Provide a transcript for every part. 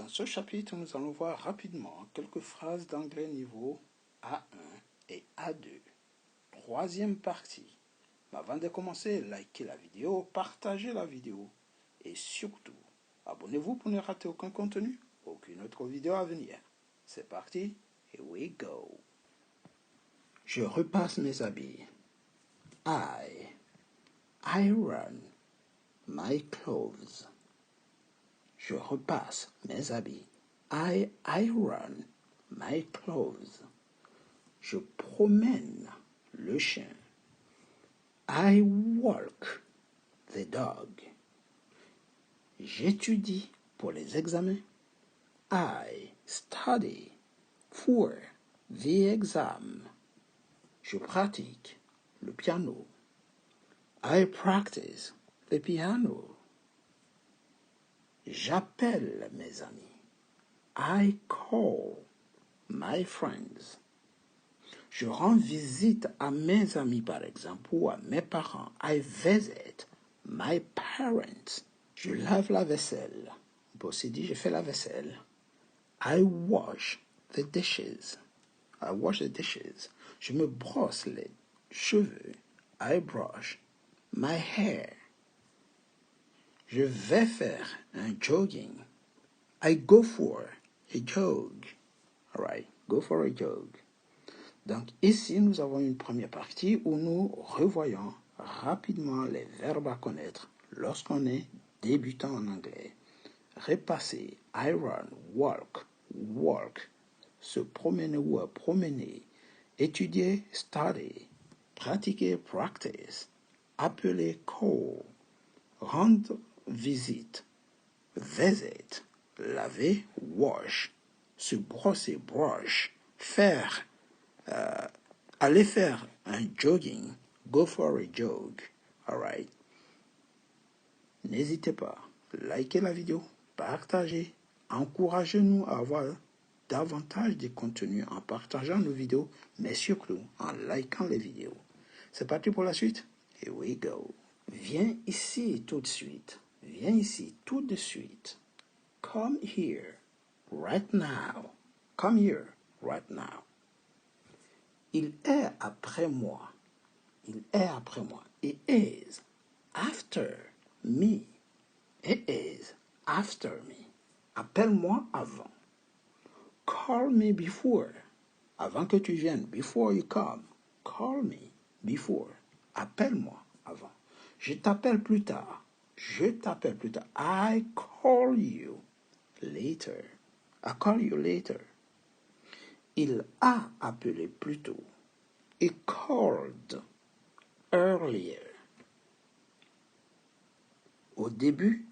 Dans ce chapitre, nous allons voir rapidement quelques phrases d'anglais niveau A1 et A2. Troisième partie. Mais avant de commencer, likez la vidéo, partagez la vidéo et surtout, abonnez-vous pour ne rater aucun contenu, aucune autre vidéo à venir. C'est parti, here we go. Je repasse mes habits. I iron my clothes. Je repasse mes habits. I iron my clothes. Je promène le chien. I walk the dog. J'étudie pour les examens. I study for the exam. Je pratique le piano. I practice the piano. J'appelle mes amis. I call my friends. Je rends visite à mes amis, par exemple, ou à mes parents. I visit my parents. Je lave la vaisselle. On peut aussi dire je fais la vaisselle. I wash the dishes. I wash the dishes. Je me brosse les cheveux. I brush my hair. Je vais faire un jogging. I go for a jog. All right, go for a jog. Donc ici, nous avons une première partie où nous revoyons rapidement les verbes à connaître lorsqu'on est débutant en anglais. Repasser, iron, walk, walk, se promener ou promener, étudier, study, pratiquer, practice, appeler, call, rendre visite, visit, laver, wash, se brosser, brush, faire, aller faire un jogging, go for a jog, alright. N'hésitez pas, likez la vidéo, partagez, encouragez-nous à avoir davantage de contenu en partageant nos vidéos, mais surtout en likant les vidéos. C'est parti pour la suite? Here we go. Viens ici tout de suite. Viens ici tout de suite. Come here right now. Come here right now. Il est après moi. Il est après moi. It is after me. It is after me. Appelle-moi avant. Call me before. Avant que tu viennes. Before you come. Call me before. Appelle-moi avant. Je t'appelle plus tard. Je t'appelle plus tard. I call you later. I call you later. Il a appelé plus tôt. He called earlier. Au début,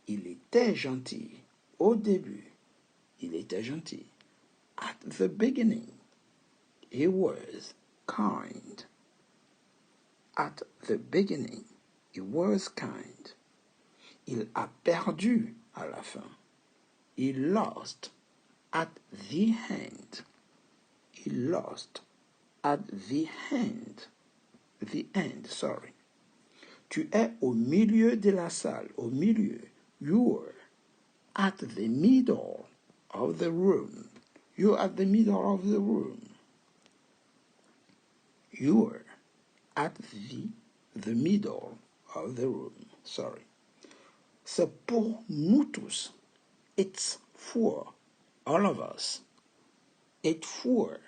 il était gentil. Au début, il était gentil. At the beginning, he was kind. At the beginning, he was kind. Il a perdu à la fin. He lost at the end. He lost at the end. The end, sorry. Tu es au milieu de la salle. Au milieu. You're at the middle of the room. You're at the middle of the room. You're at the middle of the room. Sorry. C'est pour nous tous. It's for all of us. It's for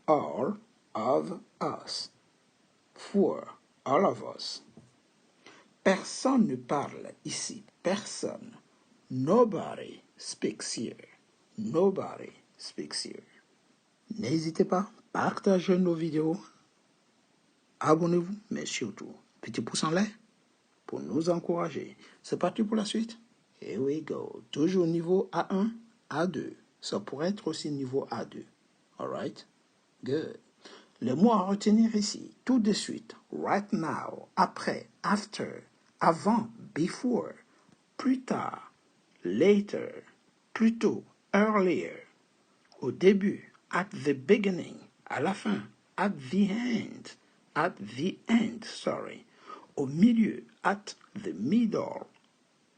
all of us. For all of us. Personne ne parle ici. Personne. Nobody speaks here. Nobody speaks here. N'hésitez pas, partagez nos vidéos. Abonnez-vous, mais surtout, petit pouce en l'air pour nous encourager. C'est parti pour la suite. Here we go. Toujours niveau A1, A2. Ça pourrait être aussi niveau A2. Alright? Good. Les mots à retenir ici, tout de suite, right now, après, after, avant, before, plus tard, later, plus tôt, earlier, au début, at the beginning, à la fin, at the end, sorry, au milieu, at the middle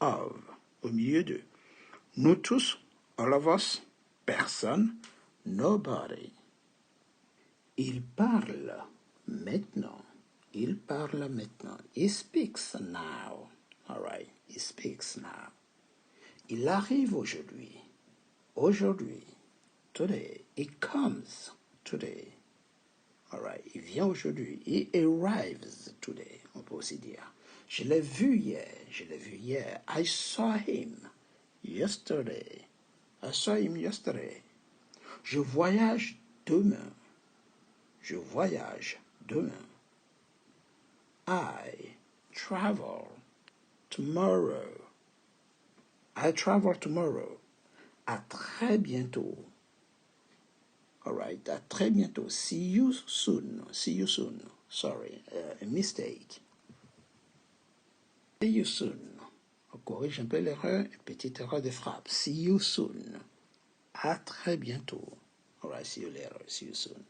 of, au milieu de. Nous tous, All of us? Personne? Nobody. Il parle maintenant. Il parle maintenant. He speaks now. All right. He speaks now. Il arrive aujourd'hui. Aujourd'hui. Today. He comes today. All right. Il vient aujourd'hui. He arrives today. On peut aussi dire. Je l'ai vu hier. Je l'ai vu hier. I saw him yesterday. I saw him yesterday. Je voyage demain. Je voyage demain. I travel tomorrow. I travel tomorrow. À très bientôt. All right, à très bientôt. See you soon. See you soon. Sorry, a mistake. See you soon. On corrige un peu l'erreur, une petite erreur de frappe. See you soon. À très bientôt. All right, see you later. See you soon.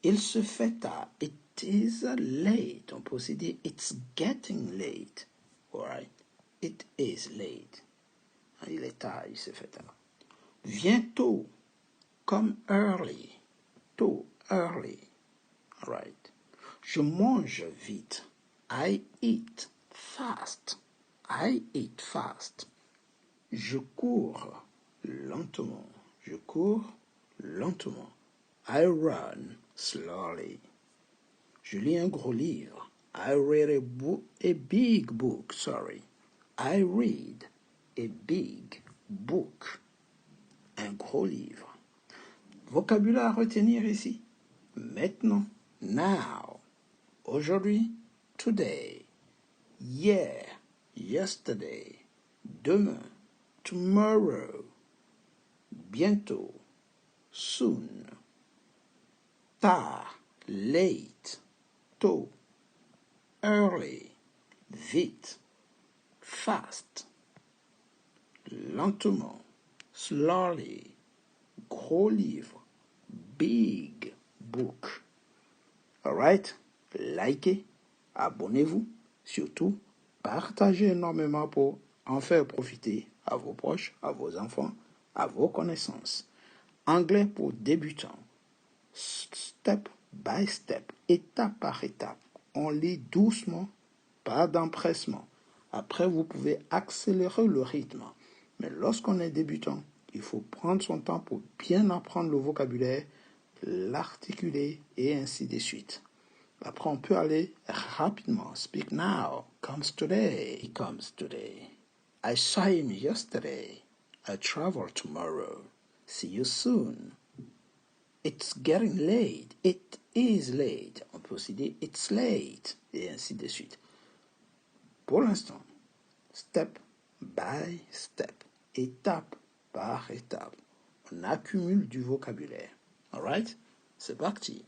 Il se fait tard. It is late. On peut aussi dire it's getting late. All right. It is late. Il est tard, il se fait tard. Viens tôt. Come early. Tôt, early. All right. Je mange vite. I eat fast. I eat fast. Je cours lentement. Je cours lentement. I run slowly. Je lis un gros livre. I read a big book. Sorry. I read a big book. Un gros livre. Vocabulaire à retenir ici. Maintenant. Now. Aujourd'hui. Today. Hier. Yesterday. Demain. Tomorrow. Bientôt. Soon. Tard. Late. Tôt. Early. Vite. Fast. Lentement. Slowly. Gros livre. Big book. Alright? Likez. Abonnez-vous. Surtout, partagez énormément pour en faire profiter à vos proches, à vos enfants, à vos connaissances. Anglais pour débutants. Step by step, étape par étape. On lit doucement, pas d'empressement. Après, vous pouvez accélérer le rythme. Mais lorsqu'on est débutant, il faut prendre son temps pour bien apprendre le vocabulaire, l'articuler et ainsi de suite. Après, on peut aller rapidement. Speak now. Comes today. Comes today. I saw him yesterday. I travel tomorrow. See you soon. It's getting late. It is late. On peut aussi dire it's late. Et ainsi de suite. Pour l'instant, step by step, étape par étape, on accumule du vocabulaire. Alright? C'est parti.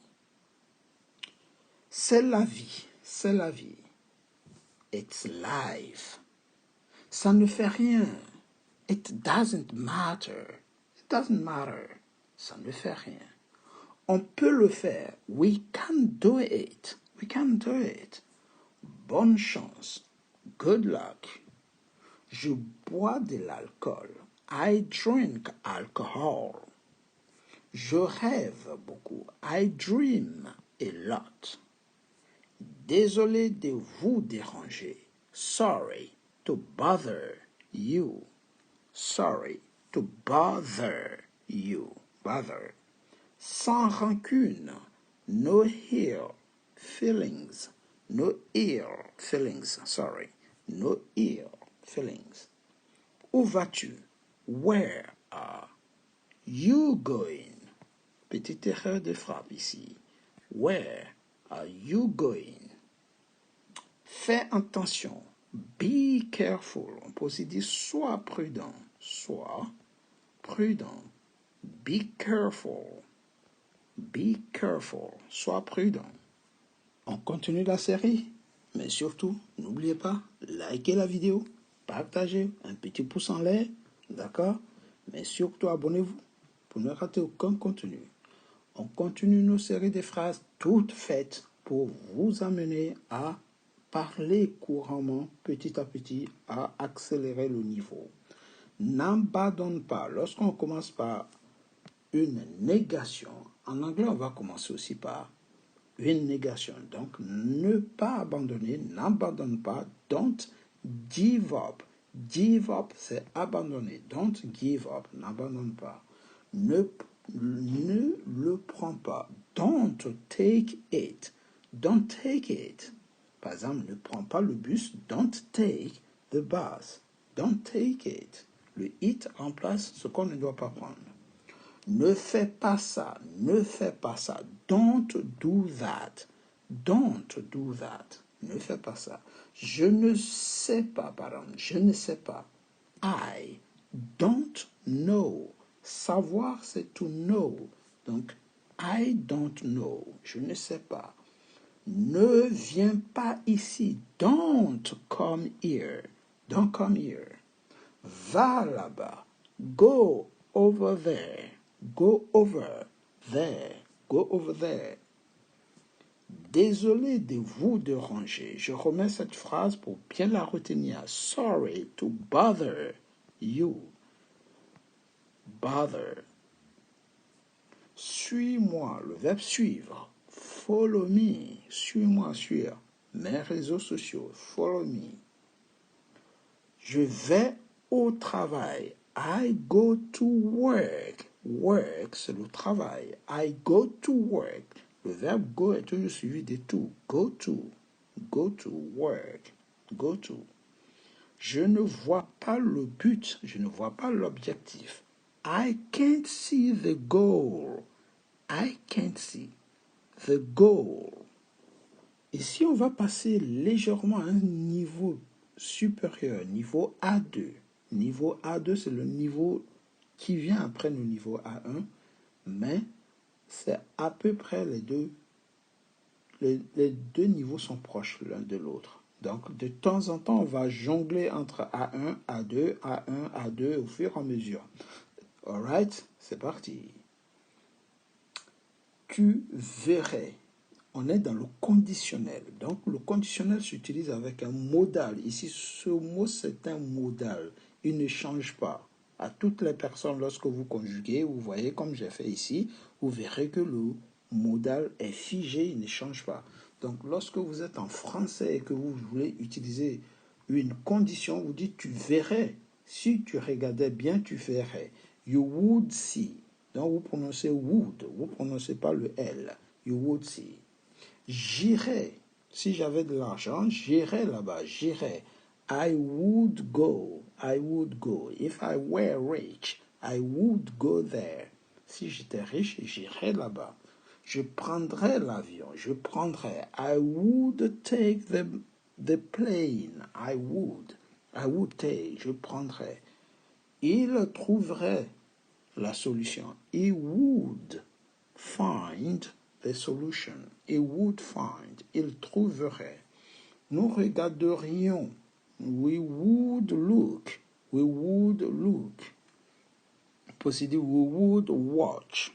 C'est la vie. C'est la vie. It's life. Ça ne fait rien. It doesn't matter. It doesn't matter. Ça ne fait rien. On peut le faire. We can do it. We can do it. Bonne chance. Good luck. Je bois de l'alcool. I drink alcohol. Je rêve beaucoup. I dream a lot. Désolé de vous déranger. Sorry to bother you. Sorry to bother you. Bother. Sans rancune. No ill feelings. No ill feelings. Sorry. No ill feelings. Où vas-tu? Where are you going? Petite erreur de frappe ici. Where are you going? Fais attention. Be careful. On peut aussi dire sois prudent. Sois prudent. Be careful. Be careful. Sois prudent. On continue la série, mais surtout, n'oubliez pas, likez la vidéo, partagez, un petit pouce en l'air, d'accord? Mais surtout, abonnez-vous pour ne rater aucun contenu. On continue nos séries de phrases toutes faites pour vous amener à parler couramment, petit à petit, à accélérer le niveau. N'abandonne pas. Lorsqu'on commence par une négation, en anglais, on va commencer aussi par une négation. Donc, ne pas abandonner, n'abandonne pas. Don't give up. Give up, c'est abandonner. Don't give up, n'abandonne pas. Ne le prends pas. Don't take it. Don't take it. Par exemple, ne prends pas le bus. Don't take the bus. Don't take it. Le it remplace ce qu'on ne doit pas prendre. Ne fais pas ça. Ne fais pas ça. Don't do that. Don't do that. Ne fais pas ça. Je ne sais pas, par exemple. Je ne sais pas. I don't know. Savoir, c'est to know. Donc, I don't know. Je ne sais pas. Ne viens pas ici. Don't come here. Don't come here. Va là-bas. Go over there. Go over there. Go over there. Désolé de vous déranger. Je remets cette phrase pour bien la retenir. Sorry to bother you. Bother. Suis-moi, le verbe suivre. Follow me. Suis-moi sur mes réseaux sociaux. Follow me. Je vais au travail. I go to work. Work, c'est le travail. I go to work. Le verbe go est toujours suivi de to. Go to. Go to work. Go to. Je ne vois pas le but. Je ne vois pas l'objectif. I can't see the goal. I can't see the goal. Ici, on va passer légèrement à un niveau supérieur, niveau A2. Niveau A2, c'est le niveau qui vient après le niveau A1, mais c'est à peu près les deux niveaux sont proches l'un de l'autre. Donc, de temps en temps, on va jongler entre A1, A2, A1, A2 au fur et à mesure. Alright, c'est parti. Tu verrais. On est dans le conditionnel. Donc, le conditionnel s'utilise avec un modal. Ici, ce mot, c'est un modal. Il ne change pas. À toutes les personnes, lorsque vous conjuguez, vous voyez comme j'ai fait ici, vous verrez que le modal est figé, il ne change pas. Donc, lorsque vous êtes en français et que vous voulez utiliser une condition, vous dites tu verrais. Si tu regardais bien, tu verrais. You would see. Donc, vous prononcez would. Vous ne prononcez pas le L. You would see. J'irai. Si j'avais de l'argent, j'irais là-bas. J'irais. I would go. I would go. If I were rich, I would go there. Si j'étais riche, j'irais là-bas. Je prendrais l'avion. Je prendrais. I would take the plane. I would. I would take. Je prendrais. Il trouverait la solution. He would find the solution. He would find. Il trouverait. Nous regarderions. We would look. We would look. Posséder. We would watch.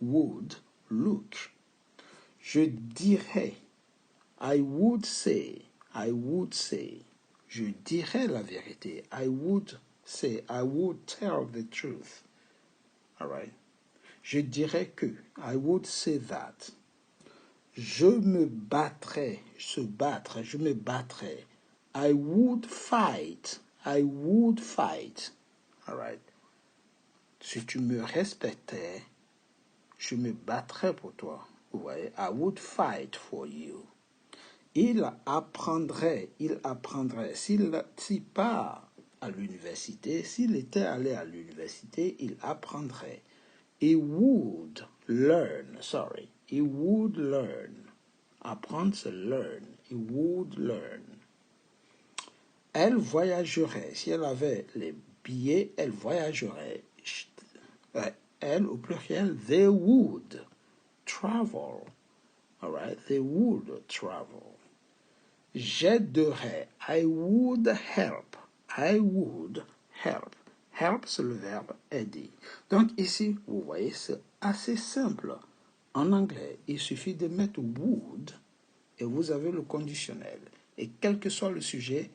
Would look. Je dirais. I would say. I would say. Je dirais la vérité. I would say. I would tell the truth. All right. Je dirais que. I would say that. Je me battrais. Se battre. Je me battrais. I would fight. I would fight. All right. Si tu me respectais, je me battrais pour toi. Vous voyez? I would fight for you. Il apprendrait. S'il part à l'université, s'il était allé à l'université, il apprendrait. He would learn. Sorry. He would learn. Apprendre, c'est learn. He would learn. Elle voyagerait. Si elle avait les billets, elle voyagerait. Elle, au pluriel, they would travel. All right? They would travel. J'aiderais. I would help. I would help. Help, c'est le verbe aider. Donc ici, vous voyez, c'est assez simple. En anglais, il suffit de mettre would et vous avez le conditionnel. Et quel que soit le sujet,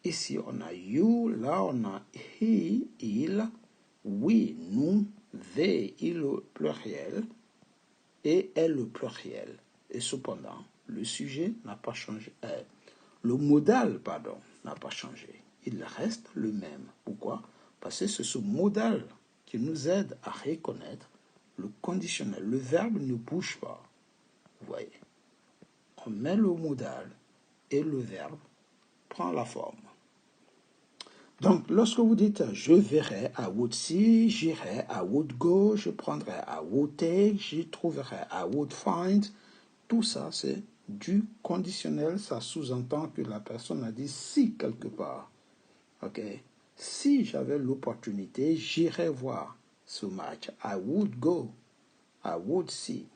Ici, on a you, là, on a he, il, we, nous, they, il au pluriel, et elle au pluriel. Et cependant, le sujet n'a pas changé. Le modal, pardon, n'a pas changé. Il reste le même. Pourquoi? Parce que c'est ce modal qui nous aide à reconnaître le conditionnel. Le verbe ne bouge pas. Vous voyez? On met le modal et le verbe prend la forme. Donc, lorsque vous dites « je verrai »,« I would see »,« j'irai »,« I would go »,« je prendrai »,« I would take »,« j'y trouverai »,« I would find », tout ça, c'est du conditionnel. Ça sous-entend que la personne a dit « si » quelque part. Ok? Si j'avais l'opportunité, j'irais voir ce match. I would go. I would see.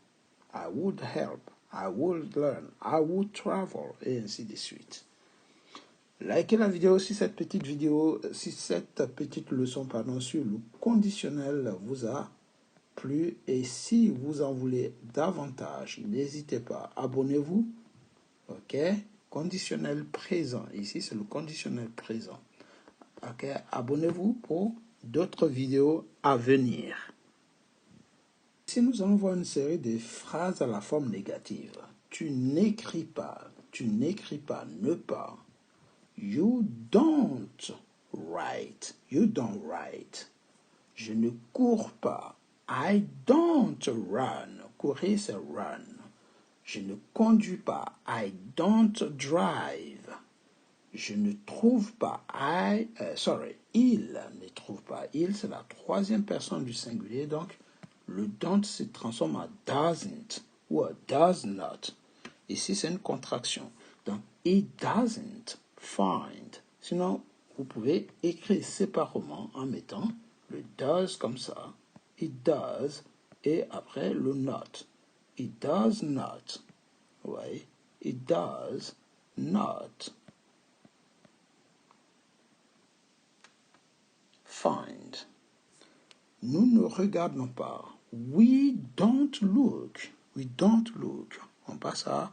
I would help. I would learn. I would travel. Et ainsi de suite. Likez la vidéo si cette petite leçon sur le conditionnel vous a plu. Et si vous en voulez davantage, n'hésitez pas, abonnez-vous. Ok? Conditionnel présent. Ici, c'est le conditionnel présent. Ok? Abonnez-vous pour d'autres vidéos à venir. Ici, nous allons voir une série de phrases à la forme négative. Tu n'écris pas. Tu n'écris pas. Ne pas. You don't write. You don't write. Je ne cours pas. I don't run. Courir, c'est run. Je ne conduis pas. I don't drive. Je ne trouve pas. Il ne trouve pas. Il, c'est la troisième personne du singulier. Donc, le don't se transforme en doesn't ou does not. Ici, c'est une contraction. Donc, he doesn't find. Sinon, vous pouvez écrire séparément en mettant le does comme ça. It does. Et après, le not. It does not. Oui. It does not find. Nous ne regardons pas. We don't look. We don't look. On passe à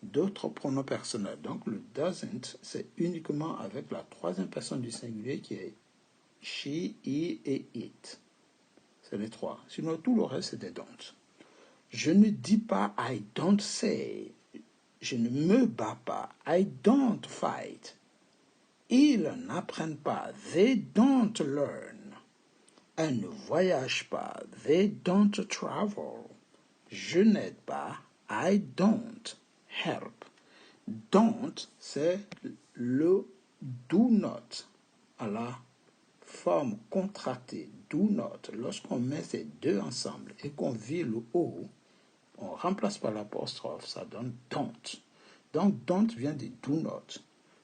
d'autres pronoms personnels. Donc, le doesn't, c'est uniquement avec la troisième personne du singulier qui est she, he et it. C'est les trois. Sinon, tout le reste, c'est des don't. Je ne dis pas I don't say. Je ne me bats pas. I don't fight. Ils n'apprennent pas. They don't learn. Elles ne voyagent pas. They don't travel. Je n'aide pas. I don't help. Don't, c'est le do not à la forme contractée. Do not. Lorsqu'on met ces deux ensemble et qu'on vire le O, on remplace par l'apostrophe, ça donne don't. Donc, don't vient de do not.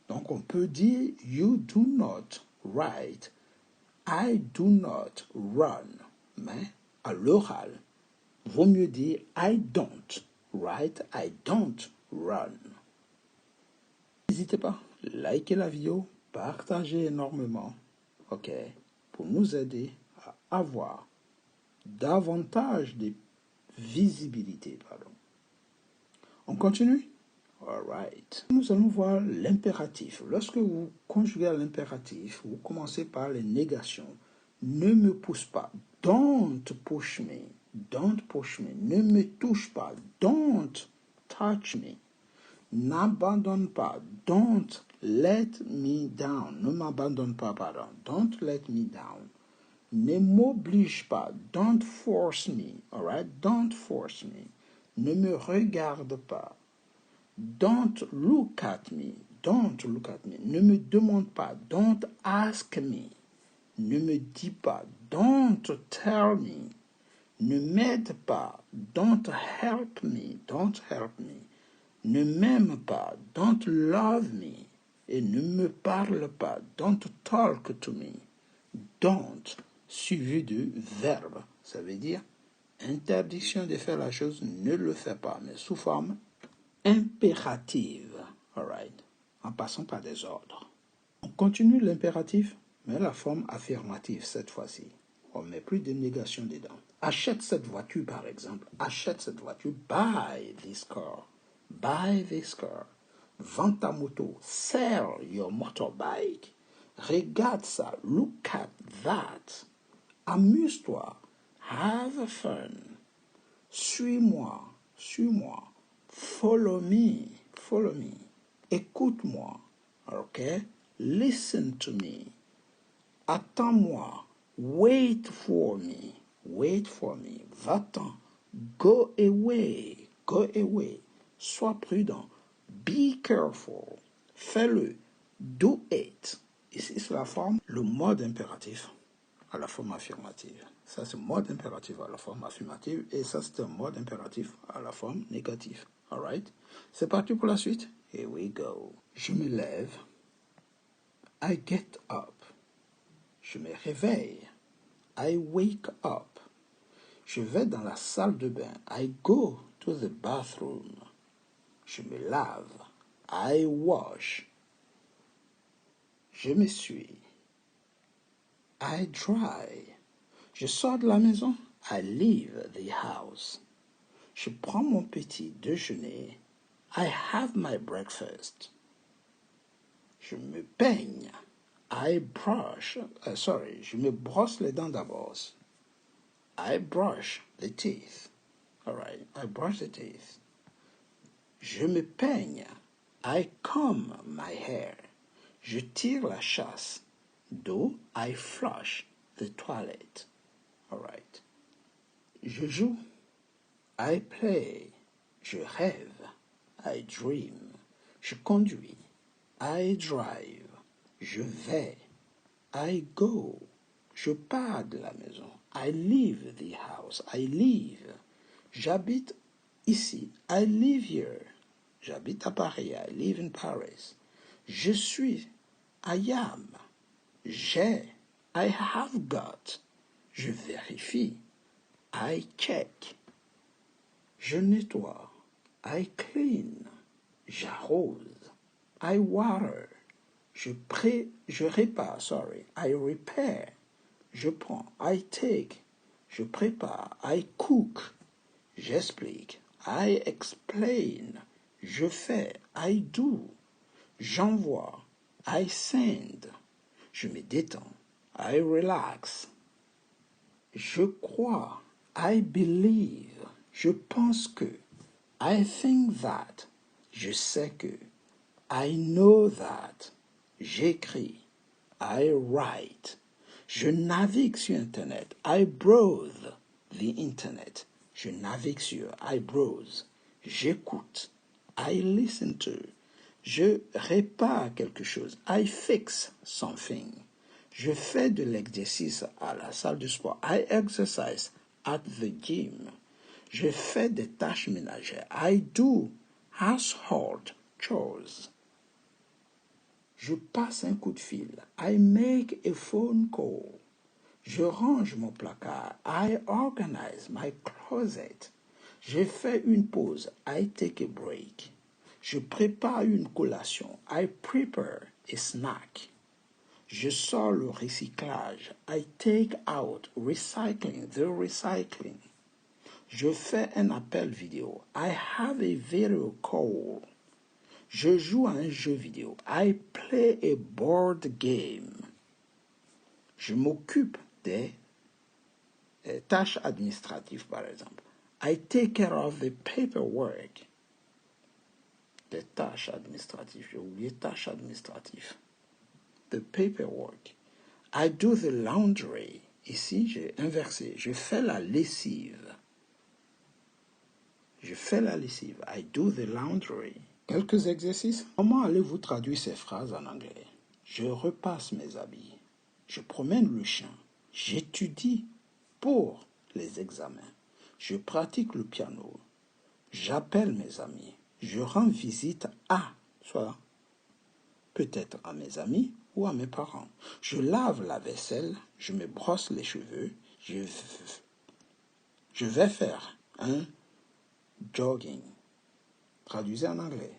Donc, on peut dire you do not write. I do not run. Mais à l'oral, vaut mieux dire I don't write, I don't run. N'hésitez pas, likez la vidéo, partagez énormément, ok, pour nous aider à avoir davantage de visibilité, pardon. On continue? All right. Nous allons voir l'impératif. Lorsque vous conjuguez à l'impératif, vous commencez par les négations. Ne me pousse pas. Don't push me. Don't push me. Ne me touche pas. Don't touch me. N'abandonne pas. Don't let me down. Ne m'abandonne pas, pardon. Don't let me down. Ne m'oblige pas. Don't force me. All right? Don't force me. Ne me regarde pas. Don't look at me. Don't look at me. Ne me demande pas. Don't ask me. Ne me dis pas. Don't tell me. Ne m'aide pas. Don't help me. Don't help me. Ne m'aime pas. Don't love me. Et ne me parle pas. Don't talk to me. Don't, suivi du verbe. Ça veut dire interdiction de faire la chose, ne le fais pas, mais sous forme impérative. All right. En passant par des ordres. On continue l'impératif, mais la forme affirmative cette fois-ci. On ne met plus de négation dedans. Achète cette voiture, par exemple. Achète cette voiture. Buy this car. Buy this car. Vends ta moto. Sell your motorbike. Regarde ça. Look at that. Amuse-toi. Have fun. Suis-moi. Suis-moi. Follow me. Follow me. Écoute-moi. Okay? Listen to me. Attends-moi. Wait for me. Wait for me. Va-t'en. Go away. Go away. Sois prudent. Be careful. Fais-le. Do it. Ici, c'est la forme, le mode impératif à la forme affirmative. Ça, c'est mode impératif à la forme affirmative. Et ça, c'est un mode impératif à la forme négative. Alright? C'est parti pour la suite? Here we go. Je me lève. I get up. Je me réveille. I wake up. Je vais dans la salle de bain. I go to the bathroom. Je me lave. I wash. Je m'essuie. I dry. Je sors de la maison. I leave the house. Je prends mon petit déjeuner. I have my breakfast. Je me peigne. Je me brosse les dents d'abord. I brush the teeth. All right, I brush the teeth. Je me peigne. I comb my hair. Je tire la chasse. Do I flush the toilet. All right. Je joue. I play. Je rêve. I dream. Je conduis. I drive. Je vais. I go. Je pars de la maison. I leave the house. I leave. J'habite ici. I live here. J'habite à Paris. I live in Paris. Je suis. I am. J'ai. I have got. Je vérifie. I check. Je nettoie. I clean. J'arrose. I water. Je répare. I repair. Je prends. I take. Je prépare. I cook. J'explique. I explain. Je fais. I do. J'envoie. I send. Je me détends. I relax. Je crois. I believe. Je pense que. I think that. Je sais que. I know that. J'écris. I write. Je navigue sur Internet. I browse the Internet. Je navigue sur. I browse. J'écoute. I listen to. Je répare quelque chose. I fix something. Je fais de l'exercice à la salle de sport. I exercise at the gym. Je fais des tâches ménagères. I do household chores. Je passe un coup de fil. I make a phone call. Je range mon placard. I organize my closet. Je fais une pause. I take a break. Je prépare une collation. I prepare a snack. Je sors le recyclage. I take out recycling, the recycling. Je fais un appel vidéo. I have a video call. Je joue à un jeu vidéo. I play a board game. Je m'occupe des tâches administratives, par exemple. I take care of the paperwork. Des tâches administratives. J'ai oublié tâches administratives. The paperwork. I do the laundry. Ici, j'ai inversé. Je fais la lessive. Je fais la lessive. I do the laundry. Quelques exercices. Comment allez-vous traduire ces phrases en anglais? Je repasse mes habits. Je promène le chien. J'étudie pour les examens. Je pratique le piano. J'appelle mes amis. Je rends visite à, soit peut-être à mes amis ou à mes parents. Je lave la vaisselle. Je me brosse les cheveux. Je vais faire un jogging. Traduisez en anglais.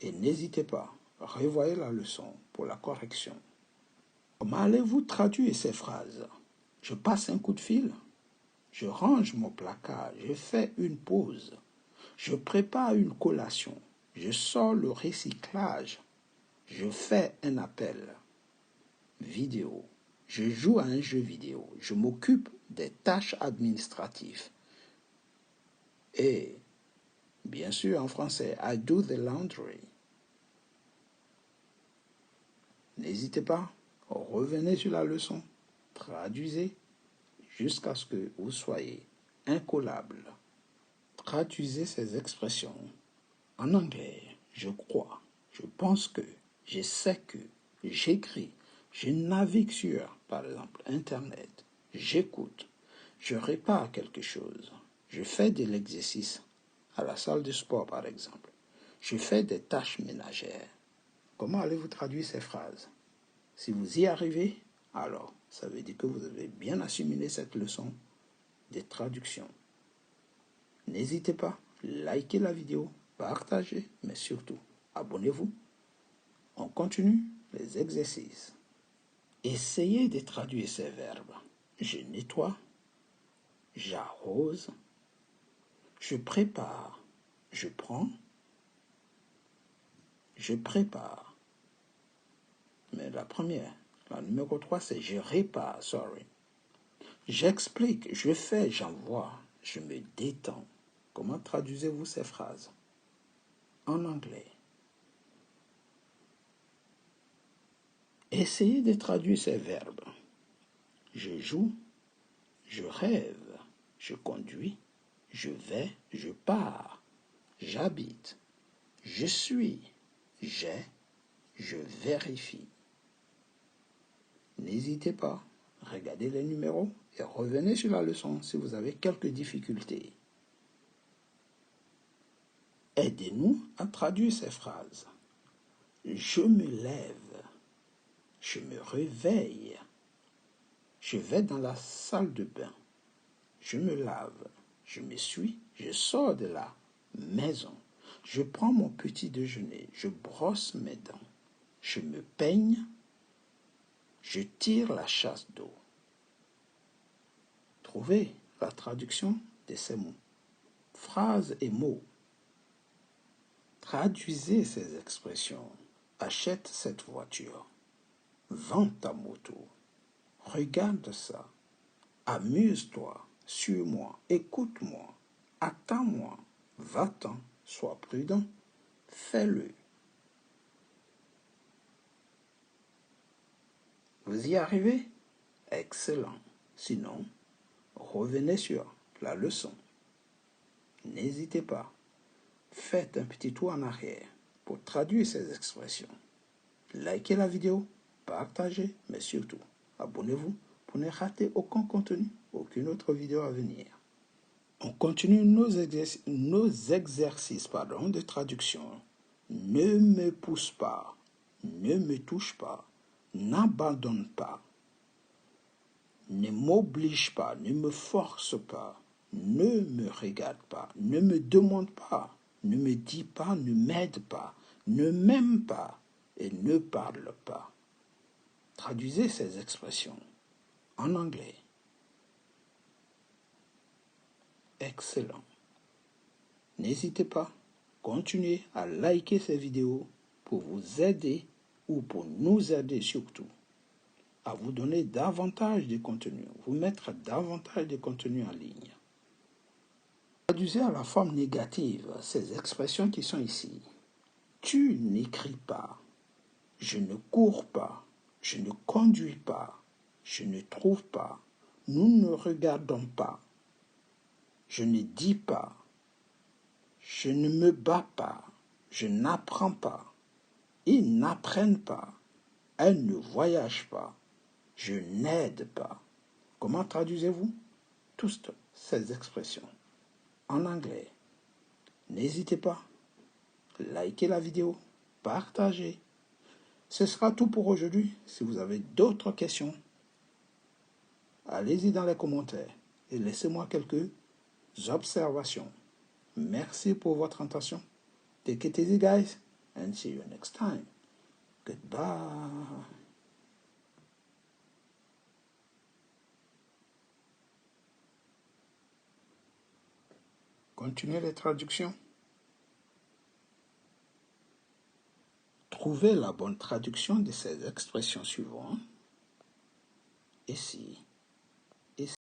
Et n'hésitez pas, revoyez la leçon pour la correction. Comment allez-vous traduire ces phrases? Je passe un coup de fil. Je range mon placard. Je fais une pause. Je prépare une collation. Je sors le recyclage. Je fais un appel vidéo. Je joue à un jeu vidéo. Je m'occupe des tâches administratives. Et, bien sûr, en français, I do the laundry. N'hésitez pas, revenez sur la leçon, traduisez jusqu'à ce que vous soyez incollable. Traduisez ces expressions en anglais. Je crois, je pense que, je sais que, j'écris, je navigue sur, par exemple, Internet, j'écoute, je répare quelque chose, je fais de l'exercice à la salle de sport, par exemple, je fais des tâches ménagères. Comment allez-vous traduire ces phrases? Si vous y arrivez, alors ça veut dire que vous avez bien assimilé cette leçon de traduction. N'hésitez pas, likez la vidéo, partagez, mais surtout, abonnez-vous. On continue les exercices. Essayez de traduire ces verbes. Je nettoie, j'arrose, je prépare, je prends, je prépare. Mais la première, la numéro 3, c'est je répare, sorry. J'explique, je fais, j'envoie, je me détends. Comment traduisez-vous ces phrases en anglais? Essayez de traduire ces verbes. Je joue, je rêve, je conduis, je vais, je pars, j'habite, je suis, j'ai, je vérifie. N'hésitez pas, regardez les numéros et revenez sur la leçon si vous avez quelques difficultés. Aidez-nous à traduire ces phrases. Je me lève, je me réveille, je vais dans la salle de bain, je me lave, je m'essuie, je sors de la maison, je prends mon petit déjeuner, je brosse mes dents, je me peigne, je tire la chasse d'eau. Trouvez la traduction de ces mots. Phrases et mots. Traduisez ces expressions. Achète cette voiture. Vends ta moto. Regarde ça. Amuse-toi. Suis-moi. Écoute-moi. Attends-moi. Va-t'en. Sois prudent. Fais-le. Vous y arrivez? Excellent. Sinon, revenez sur la leçon. N'hésitez pas. Faites un petit tour en arrière pour traduire ces expressions. Likez la vidéo, partagez, mais surtout, abonnez-vous pour ne rater aucun contenu, aucune autre vidéo à venir. On continue nos exercices de traduction. Ne me pousse pas, ne me touche pas, n'abandonne pas, ne m'oblige pas, ne me force pas, ne me regarde pas, ne me demande pas, ne me dis pas, ne m'aide pas, ne m'aime pas et ne parle pas. Traduisez ces expressions en anglais. Excellent. N'hésitez pas, continuez à liker ces vidéos pour vous aider ou pour nous aider surtout à vous donner davantage de contenu, vous mettre davantage de contenu en ligne. Traduisez à la forme négative ces expressions qui sont ici. Tu n'écris pas, je ne cours pas, je ne conduis pas, je ne trouve pas, nous ne regardons pas, je ne dis pas, je ne me bats pas, je n'apprends pas, ils n'apprennent pas, elles ne voyagent pas, je n'aide pas. Comment traduisez-vous toutes ces expressions en anglais? N'hésitez pas, likez la vidéo, partagez. Ce sera tout pour aujourd'hui. Si vous avez d'autres questions, allez-y dans les commentaires et laissez-moi quelques observations. Merci pour votre attention. Take it easy, guys, and see you next time. Goodbye. Continuez les traductions. trouver la bonne traduction de ces expressions suivantes. Ici,